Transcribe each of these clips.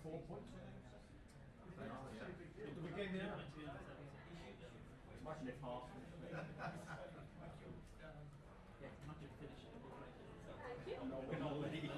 4 points. At the beginning now. Imagine if half. Yeah, imagine finishing it. We're not ready. Is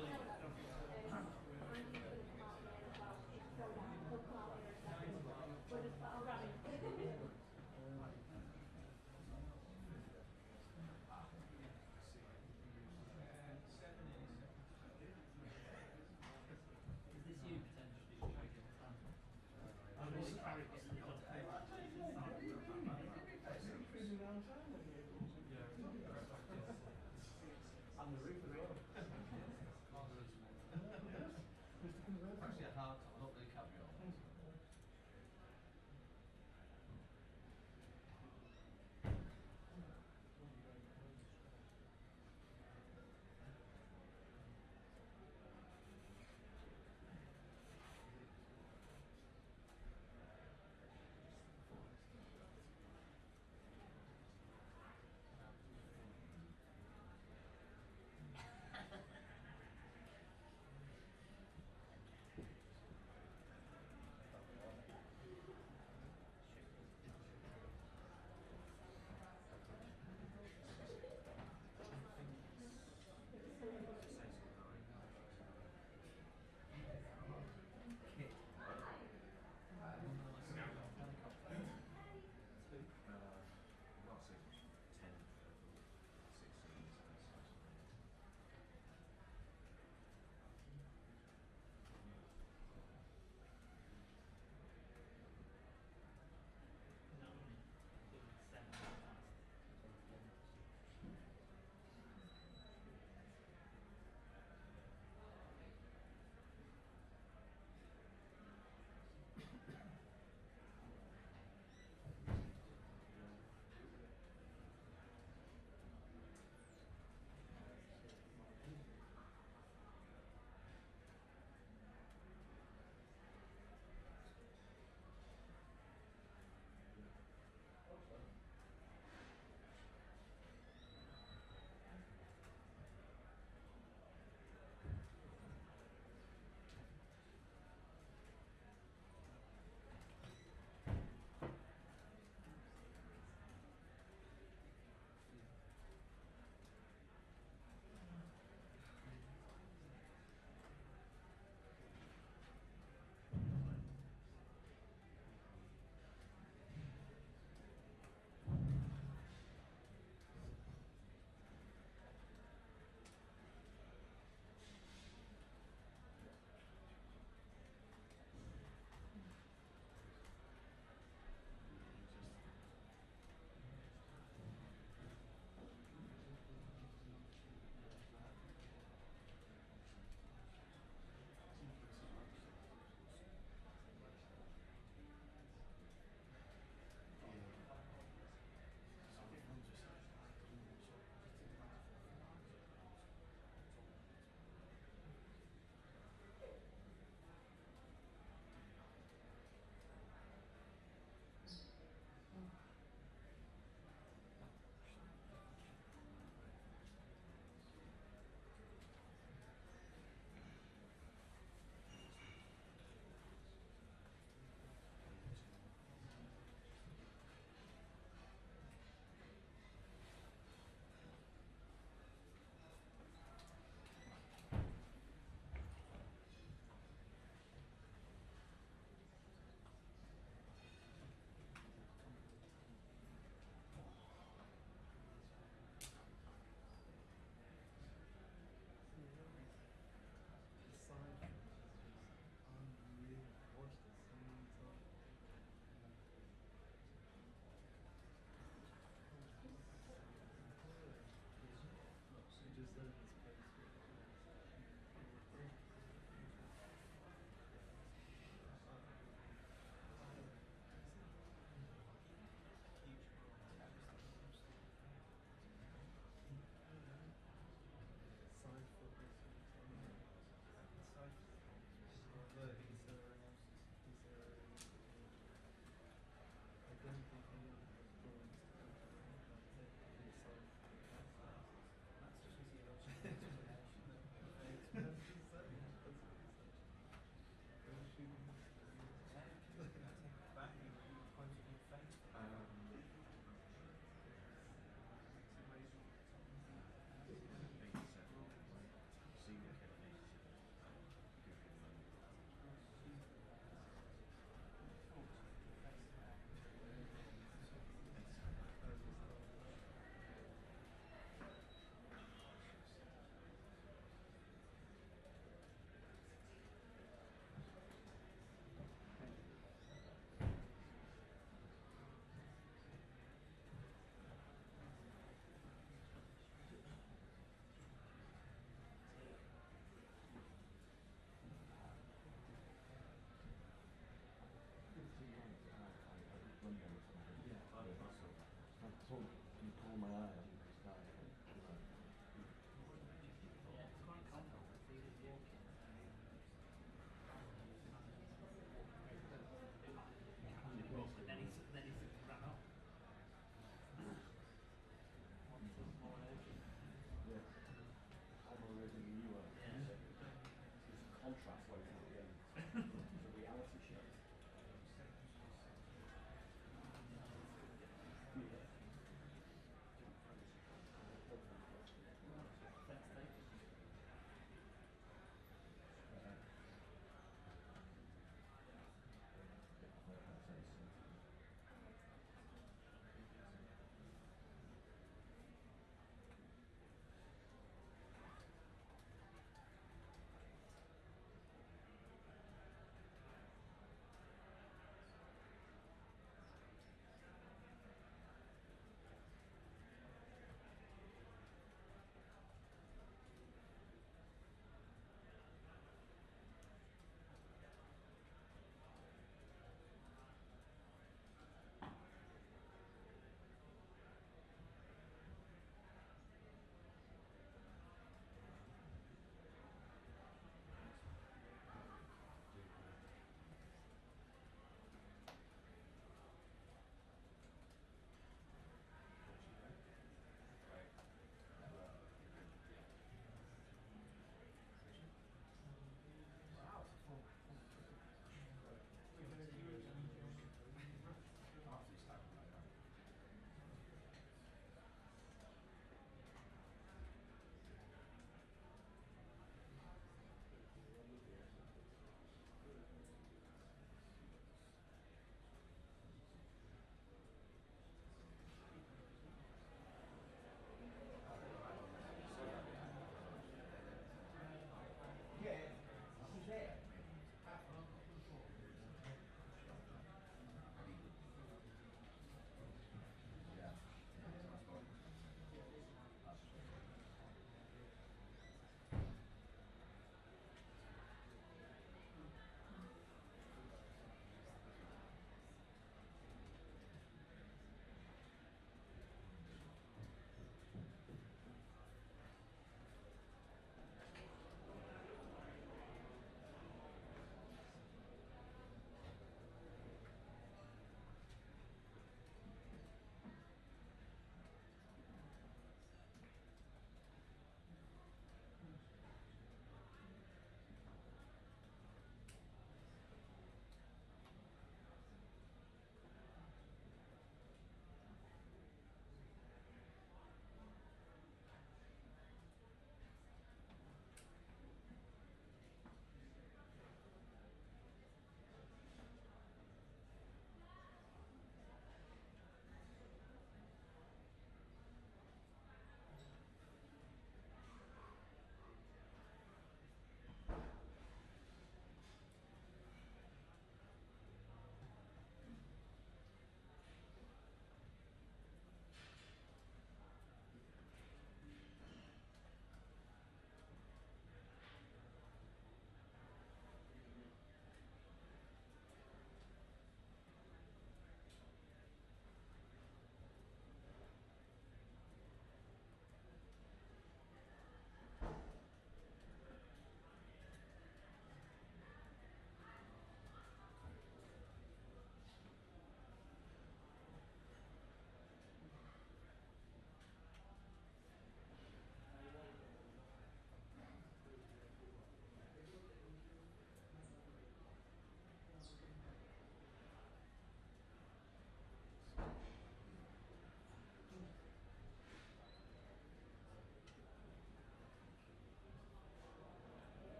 this you potentially trading time? I'm really Carrick getting the job.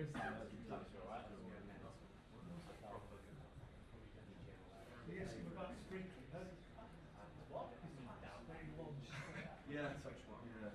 Yes, about sprinkling. What? They launched. Yeah, such one. Yeah.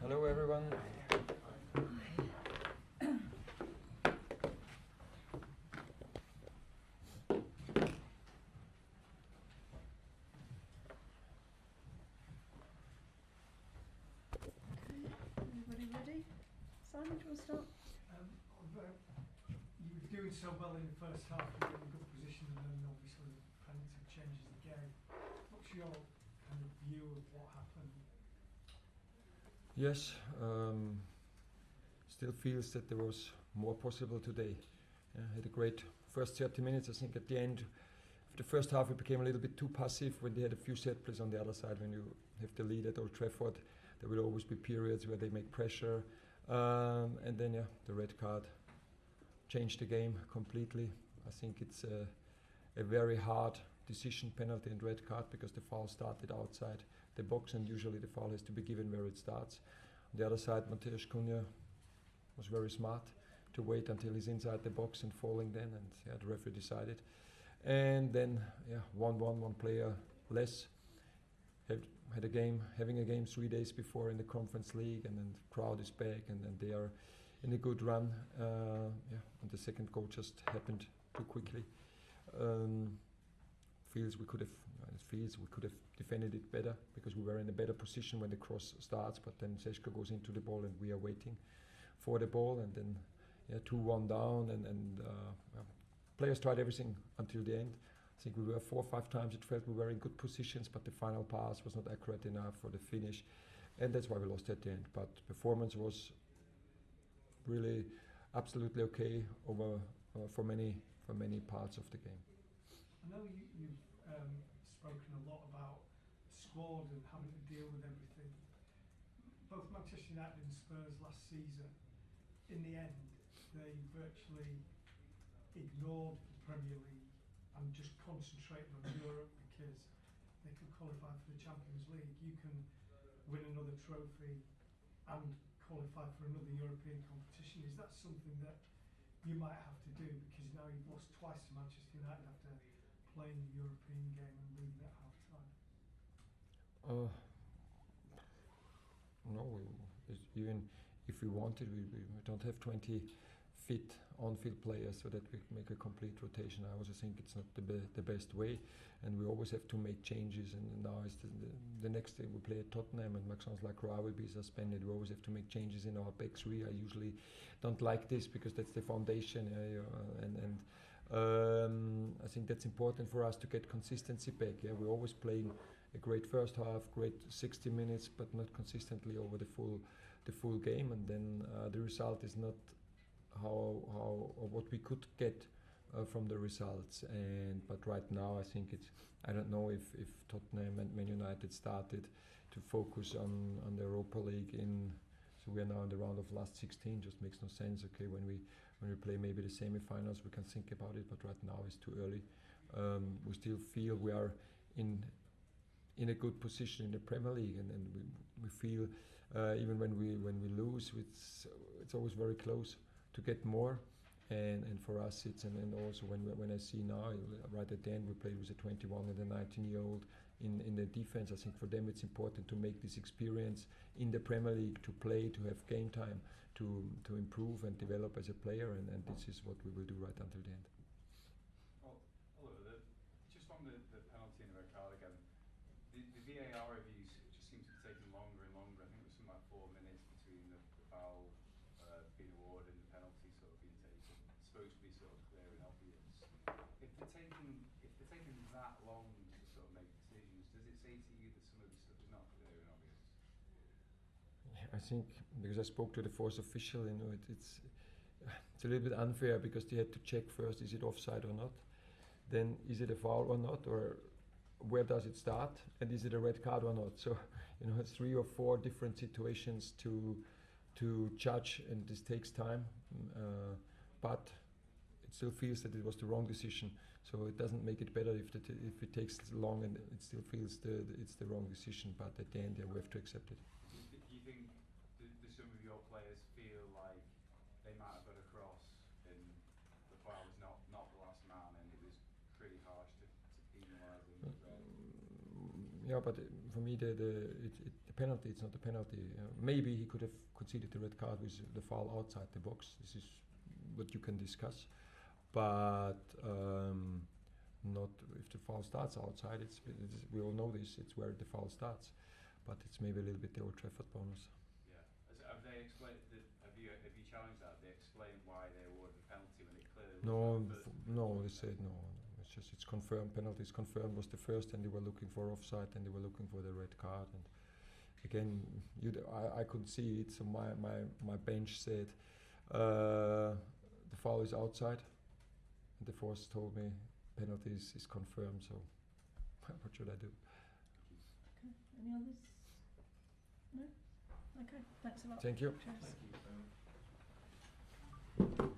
Hello everyone. Everybody ready? Simon, do you want to start? You were doing so well in the first half, you were in a good position, and then obviously the penalty changes the game. What's your kind of view of what happened? Yes, still feels that there was more possible today. Had a great first 30 minutes. I think at the end of the first half it became a little bit too passive when they had a few set plays on the other side. When you have the lead at Old Trafford, there will always be periods where they make pressure. And then the red card changed the game completely. I think it's a very hard decision, penalty and red card, because the foul started outside the box, and usually the foul has to be given where it starts. On the other side, Mateusz Cunha was very smart to wait until he's inside the box and falling then, and the referee decided. And then 1-1, one player less. Had a game, having a game 3 days before in the Conference League, and then the crowd is back, and then they are in a good run. And the second goal just happened too quickly. Feels we could have defended it better, because we were in a better position when the cross starts, but then Seško goes into the ball and we are waiting for the ball, and then 2-1 down, and players tried everything until the end. I think we were 4 or 5 times, it felt we were in good positions, but the final pass was not accurate enough for the finish, and that's why we lost at the end. But performance was really absolutely okay over for many parts of the game. I know you've spoken a lot about squad and having to deal with everything. Both Manchester United and Spurs last season, in the end, they virtually ignored the Premier League and just concentrated on Europe because they could qualify for the Champions League. You can win another trophy and qualify for another European competition. Is that something that you might have to do, because now you've lost twice to Manchester United after playing the European game and leaving at half time? No, even if we wanted, we don't have 20 fit on-field players so that we make a complete rotation. I also think it's not the best way, and we always have to make changes. And now is the next day we play at Tottenham, and Maxence Lacroix will be suspended. We always have to make changes in our back three. I usually don't like this because that's the foundation, I think that's important for us to get consistency back. Yeah, we're always playing a great first half, great 60 minutes, but not consistently over the full game, and then the result is not how or what we could get from the results. But right now I think I don't know if Tottenham and Man United started to focus on the Europa League so we are now in the round of last 16. Just makes no sense. Okay, when we play maybe the semi-finals we can think about it, but right now it's too early. We still feel we are in a good position in the Premier League, and we feel even when we lose, it's always very close to get more, and for us and also when I see now right at the end we played with a 21 and a 19-year-old in the defense. I think for them it's important to make this experience in the Premier League, to play, to have game time, to improve and develop as a player, and this is what we will do right until the end. Oliver, just on the penalty and the red card again, the VAR reviews just seem to be taking longer and longer. I think it was something like 4 minutes between the foul being awarded and the penalty sort of being taken. It's supposed to be sort of clear and obvious. If they're taking that long to sort of make decisions, does it say to you that some of the stuff is not clear and obvious? I think because I spoke to the fourth official, it's a little bit unfair because they had to check first, is it offside or not? Then is it a foul or not, or where does it start, and is it a red card or not? So it's 3 or 4 different situations to judge, and this takes time, but it still feels that it was the wrong decision. So it doesn't make it better if it takes long, and it still feels it's the wrong decision. But at the end, we have to accept it. Do you think do some of your players feel like they might have got across and the foul was not the last man, and it was pretty harsh to penalise them? Yeah, but for me, the penalty, it's not a penalty. Maybe he could have conceded the red card with the foul outside the box. This is what you can discuss. But not if the foul starts outside. We all know this. It's where the foul starts. But it's maybe a little bit the Old Trafford bonus. Yeah. Have they explained? Have you challenged that? Have they explained why they awarded the penalty when it clearly was? No. They said no. It's confirmed. Penalty is confirmed. Was the first, and they were looking for offside, and they were looking for the red card. And again, I couldn't see it. So my bench said the foul is outside. And the fourth told me penalty is confirmed. So what should I do? Okay. Any others? No? Okay. Thanks a lot. Thank you. Cheers. Thank you.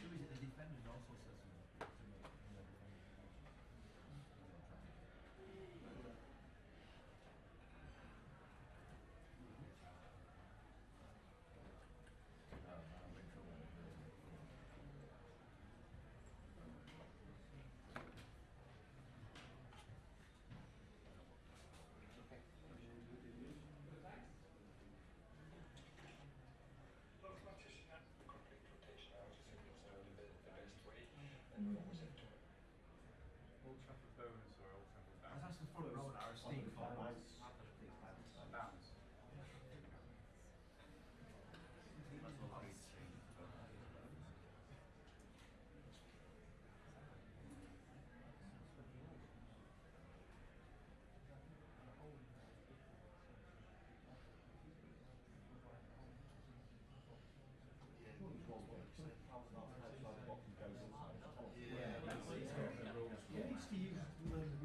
Who is it, the defenders also? bonus or ultimate bounce? That's the front row now, Steve. Bounce. You used to use learn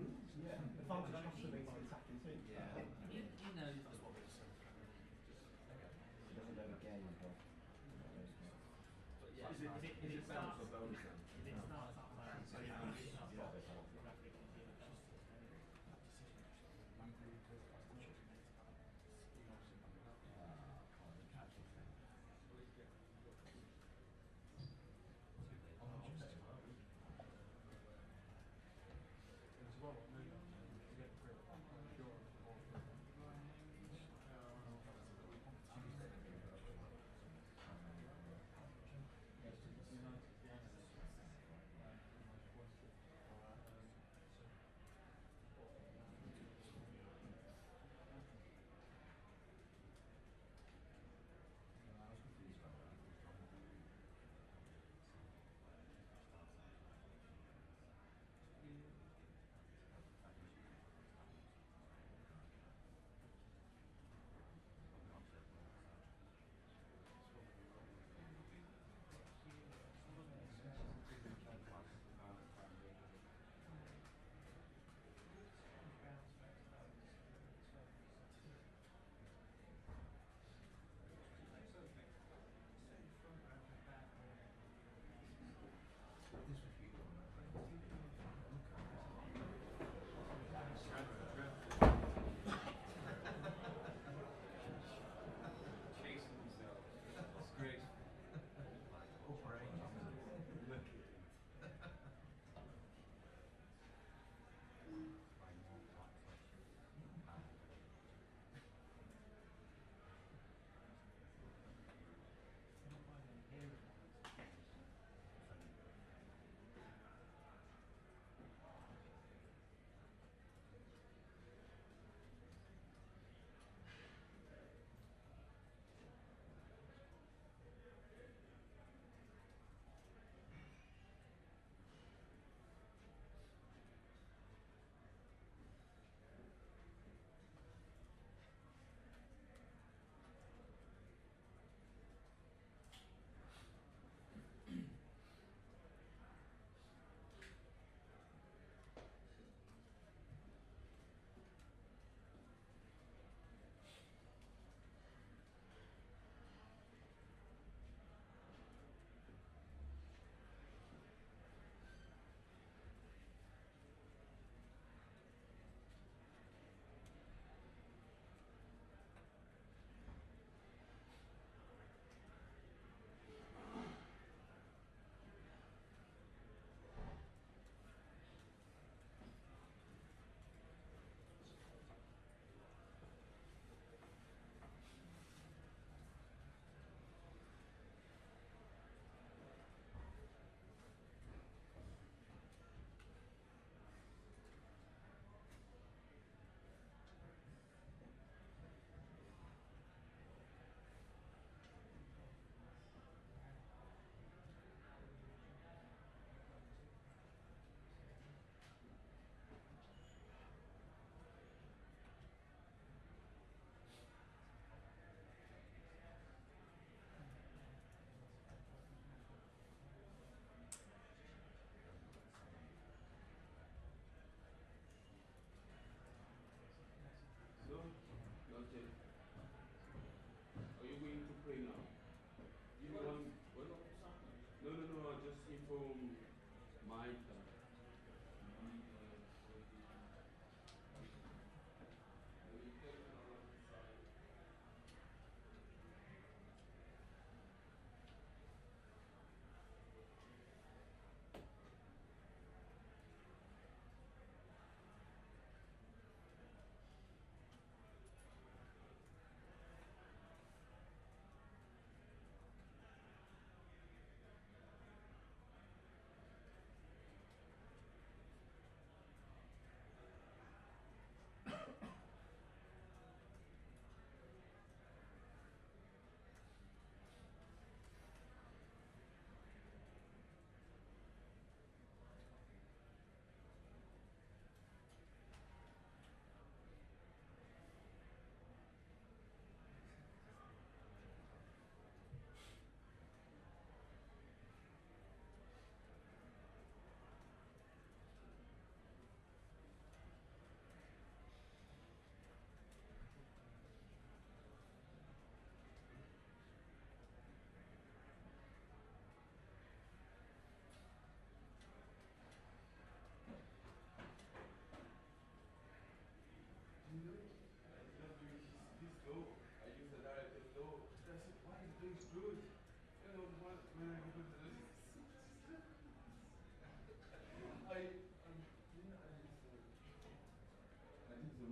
good. You know, what man, I think the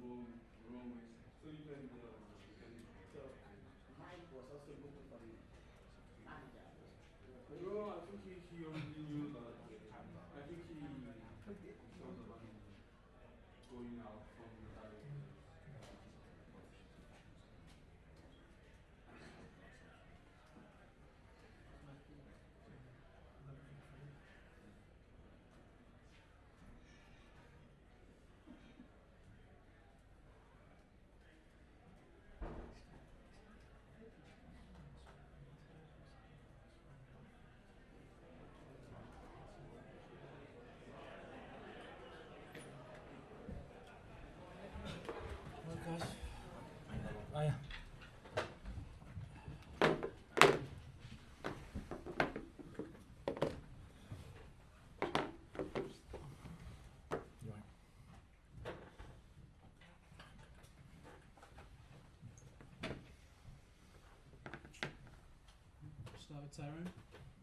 wrong way. So you can so Mike was also looking for the manager. No, I think he already knew that. I think he thought about going out from the Start with Tyrone.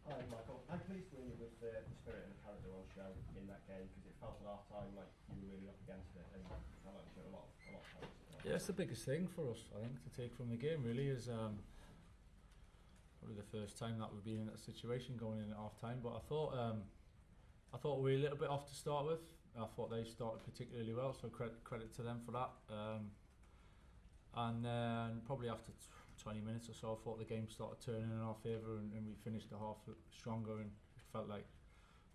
Hi Michael, I'm pleased with you with the spirit and the character on show in that game because it felt at half time like you were really up against it and you felt like you showed a lot of promise. Yeah, it's the biggest thing for us, I think, to take from the game really is probably the first time that we've been in that situation going in at half time, but I thought we were a little bit off to start with. I thought they started particularly well, so credit to them for that. And then probably after 20 minutes or so, I thought the game started turning in our favour and we finished the half stronger, and it felt like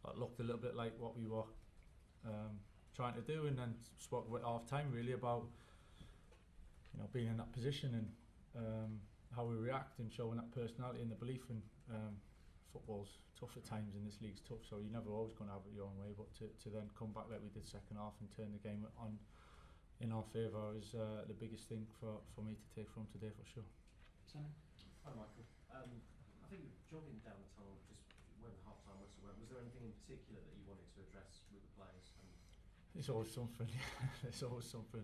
that looked a little bit like what we were trying to do, and then spoke at half time really about being in that position and how we react and showing that personality and the belief. And football's tough at times, and this league's tough, so you're never always going to have it your own way, but to then come back like we did second half and turn the game on in our favour is the biggest thing for me to take from today for sure. Sam? Hi Michael, I think jogging down the tunnel just when the half-time whistle went, was there anything in particular that you wanted to address with the players? It's always something. It's always something.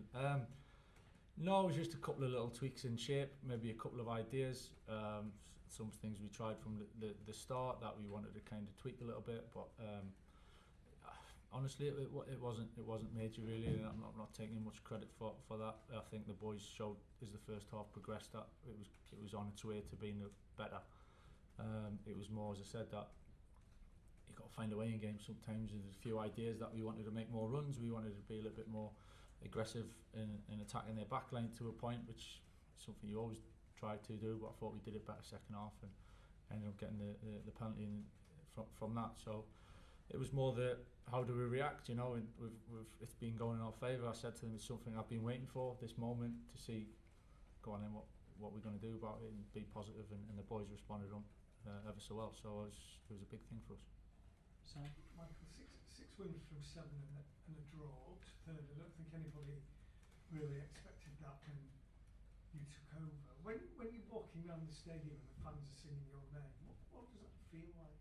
No, it was just a couple of little tweaks in shape, maybe a couple of ideas, some things we tried from the start that we wanted to kind of tweak a little bit, but honestly it wasn't major really, and I'm not taking much credit for that. I think the boys showed as the first half progressed that it was on its way to being better. It was more, as I said, that you got to find a way in games sometimes. There's a few ideas that we wanted to make more runs, we wanted to be a little bit more aggressive in attacking their back line to a point, which is something you always try to do, but I thought we did it better second half and ended up getting the penalty from that. So it was more the how do we react, and it's been going in our favour. I said to them, it's something I've been waiting for, this moment, to see, go on then, what we're going to do about it and be positive, and the boys responded ever so well, so it was a big thing for us. Sam? Michael, six wins from 7 and a draw up to third. I don't think anybody really expected that when you took over. When you're walking around the stadium and the fans are singing your name, what does that feel like?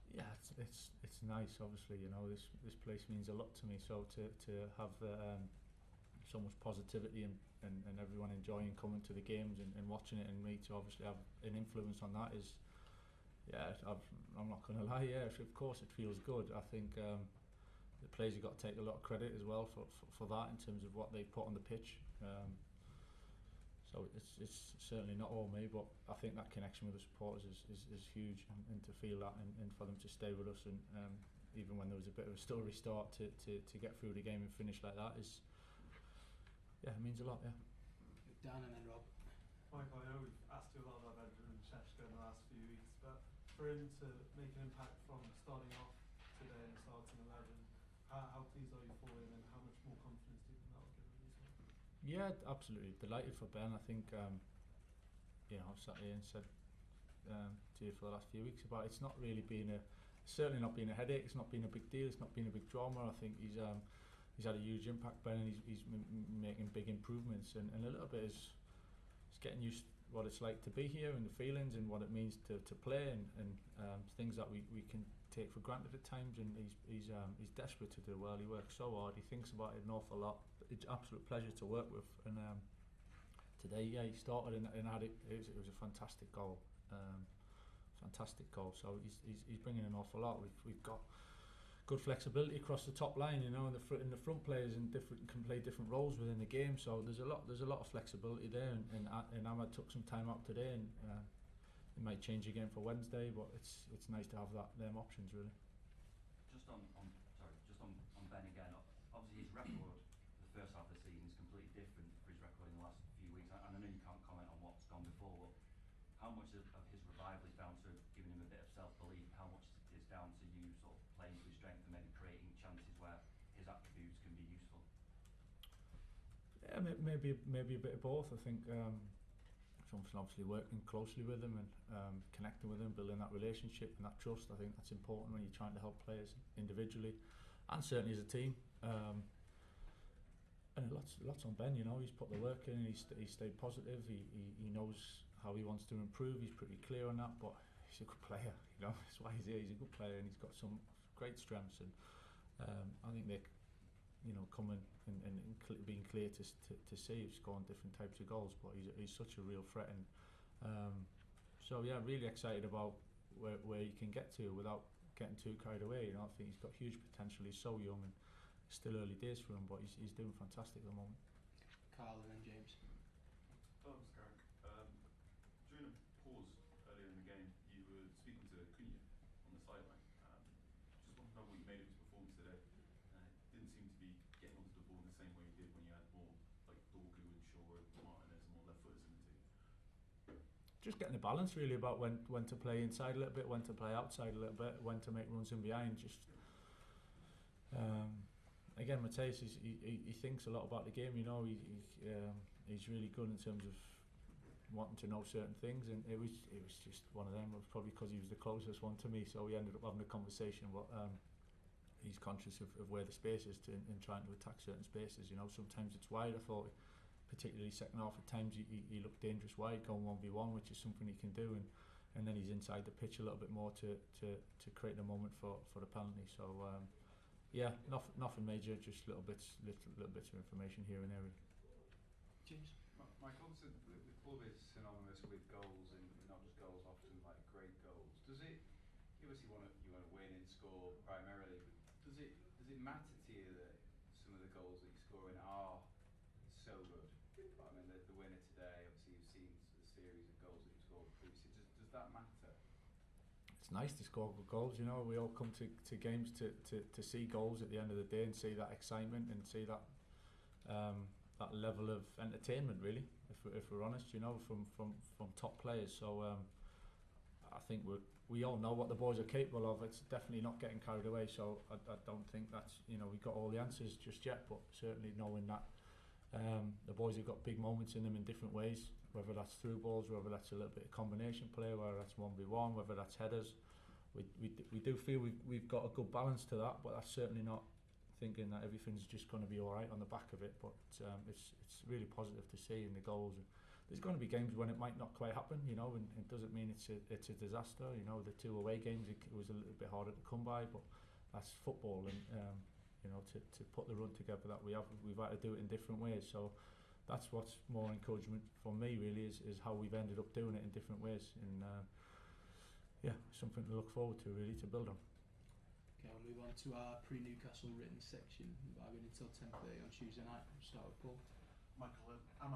Yeah, it's nice. Obviously, this place means a lot to me. So to have so much positivity and everyone enjoying coming to the games and watching it, and me to obviously have an influence on that is, I'm not going to lie. Yeah, of course it feels good. I think the players have got to take a lot of credit as well for that in terms of what they put on the pitch. So it's certainly not all me, but I think that connection with the supporters is huge, and to feel that and for them to stay with us, and even when there was a bit of a story start to get through the game and finish like that is, it means a lot. Dan and then Rob. Michael, I know we've asked you a lot about Edwin and Sheshko in the last few weeks, but for him to make an impact from starting off today and starting 11, how pleased are you for him, and how much more confidence do you think that will give him as well? Yeah, absolutely delighted for Ben. I think I've sat here and said to you for the last few weeks about it's not really been certainly not been a headache. It's not been a big deal. It's not been a big drama. I think he's had a huge impact, Ben, and he's making big improvements, and a little bit is getting used to what it's like to be here and the feelings and what it means to play and things that we can take for granted at times. And he's desperate to do well. He works so hard. He thinks about it an awful lot. It's an absolute pleasure to work with, and today. Yeah, he started and had it. It was a fantastic goal. Fantastic goal. So he's bringing an awful lot. We've got good flexibility across the top line, you know, and the front players can play different roles within the game. So there's a lot of flexibility there. And Ahmad took some time out today, and it might change again for Wednesday. But it's nice to have them options really. Just on Ben again. Obviously his record for the first half of the season is completely different for his record in the last few weeks. And I know you can't comment on what's gone before, but how much of his revival is down to giving him a bit of self-belief? How much is down to you sort of playing to his strength and maybe creating chances where his attributes can be useful? Yeah, maybe a bit of both. I think obviously working closely with him and connecting with him, building that relationship and that trust. I think that's important when you're trying to help players individually and certainly as a team. And lots on Ben, you know, he's put the work in, he's stayed positive, he knows how he wants to improve, he's pretty clear on that, but he's a good player, you know, that's why he's here, he's a good player and he's got some great strengths, and I think they're, you know, coming and being clear to see he's scoring different types of goals, but he's such a real threat, and so yeah, really excited about where he can get to without getting too carried away. You know, I think he's got huge potential, he's so young and still early days for him, but he's doing fantastic at the moment. Carl and then James. Thanks, Carrick. During a pause earlier in the game, you were speaking to Cunha on the sideline. Just want to know what you made of his performance today. Didn't seem to be getting onto the ball in the same way he did when you had more like Dorgu and Shaw and Martinez and more left footers in the team. Just getting the balance really about when to play inside a little bit, when to play outside a little bit, when to make runs in behind. Just again, Mateus, he thinks a lot about the game. You know, he's really good in terms of wanting to know certain things, and it was just one of them. It was probably because he was the closest one to me, so we ended up having a conversation. But he's conscious of where the space is and trying to attack certain spaces. You know, sometimes it's wide. I thought, particularly second half, at times he looked dangerous wide, going 1v1, which is something he can do, and then he's inside the pitch a little bit more to create a moment for the penalty. So yeah, nothing major, just little bits of information here and there. James. Mike, obviously the club is synonymous with goals, and not just goals, often like great goals. Does it? You obviously want to win and score primarily, but does it matter to you that some of the goals that you're scoring are so good? I mean, the winner today, obviously you've seen the series of goals that you've scored previously. Does that matter? It's nice to score good goals, you know. We all come to games to see goals at the end of the day and see that excitement and see that that level of entertainment, really, if we're honest, you know, from top players. So I think we all know what the boys are capable of. It's definitely not getting carried away, so I don't think that's, you know, we've got all the answers just yet, but certainly knowing that the boys have got big moments in them in different ways, whether that's through balls, whether that's a little bit of combination play, whether that's 1v1, whether that's headers. We do feel we've got a good balance to that, but that's certainly not thinking that everything's just going to be alright on the back of it. But it's really positive to see in the goals. There's going to be games when it might not quite happen, you know, and it doesn't mean it's a disaster. You know, the 2 away games, it was a little bit harder to come by, but that's football, and you know, to put the run together that we've had to do it in different ways. So that's what's more encouragement for me, really, is how we've ended up doing it in different ways, and yeah, something to look forward to, really, to build on. Okay, I'll move on to our pre-Newcastle written section. I've been until 10:30 on Tuesday night. We'll start with Paul. Michael, Ahmad